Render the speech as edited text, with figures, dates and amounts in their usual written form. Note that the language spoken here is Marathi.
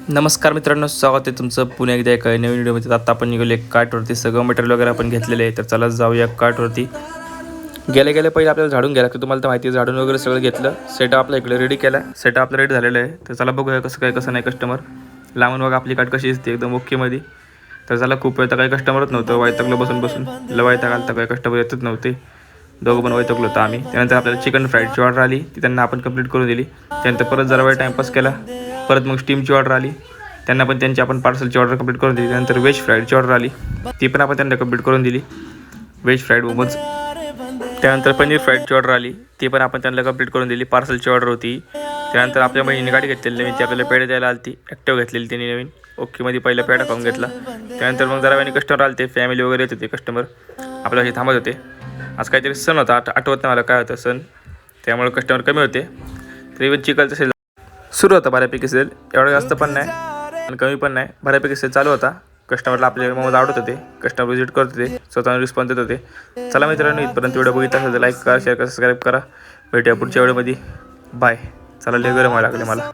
नमस्कार मित्रांनो, स्वागत आहे तुमचं पुन्हा एकदा एका नवीन व्हिडिओमध्ये. आता आपण निघालो एक कार्टवरती, सगळं मटेरियल वगैरे आपण घेतलेलं आहे. तर चला जाऊया कार्टवरती. गेल्या गेल्या पहिले आपल्याला झाडून घ्यायला लागतं. तुम्हाला तर माहिती आहे, झाडून वगैरे सगळं घेतलं. सेटअप आपल्या इकडे रेडी केला. सेटअप आपला रेडी झालेलं आहे. तर चला बघूया कसं काय कसं नाही. कस्टमर लांबून बघा आपली कार्ट कशी दिसते, एकदम ओकेमध्ये. तर चला, खूप वेळ तर काही कस्टमरच नव्हतं. वैतागलं बसून बसून, लवायता घालता काही कस्टमर येतच नव्हते. दोघं पण वैतागलो होतो आम्ही. त्यानंतर आपल्याला चिकन फ्राईडची ऑर्डर आली, ती त्यांना आपण कंप्लीट करून दिली. त्यानंतर परत जरा वेळ टाईमपास केला. परत मग स्टीमची ऑर्डर आली, त्यांना पण त्यांची आपण पार्सलची ऑर्डर कंप्लीट करून दिली. त्यानंतर व्हेज फ्राईडची ऑर्डर आली, ती पण आपण त्यांना कंप्लीट करून दिली, व्हेज फ्राईड मोमोज. त्यानंतर पनीर फ्राईडची ऑर्डर आली, ती पण आपण त्यांना कंप्लीट करून दिली, पार्सलची ऑर्डर होती. त्यानंतर आपल्या बहिणीने गाडी घेतलेली नवीन, ती आपल्याला पेढे द्यायला आली, ती ॲक्टिव्ह घेतलेली त्यांनी नवीन. ओकेमध्ये पहिला पेढा खाऊन घेतला. त्यानंतर मग जरा वेळाने कस्टमर आले, ते फॅमिली वगैरे येत होते कस्टमर, आपल्याला हे थांबत होते. आज काहीतरी सण होता, आठवत नाही मला काय होतं सण, त्यामुळे कस्टमर कमी होते. तरी पण चिकनचं सेल सुरू होता बऱ्यापैकी. सेल एवढं जास्त पण नाही आणि कमी पण नाही, बऱ्यापैकी सेल चालू होता. कस्टमरला आपले मोमोज आवडत होते, कस्टमर विजिट करत होते, स्वतःहून रिस्पॉन्स देत होते. चला मित्रांनो, इथपर्यंत व्हिडिओ बघितला असेल तर लाईक करा, शेअर करा, सबस्क्राईब करा. भेटूया पुढच्या व्हिडिओमध्ये. बाय. चला, लय गरम व्हायला लागले मला.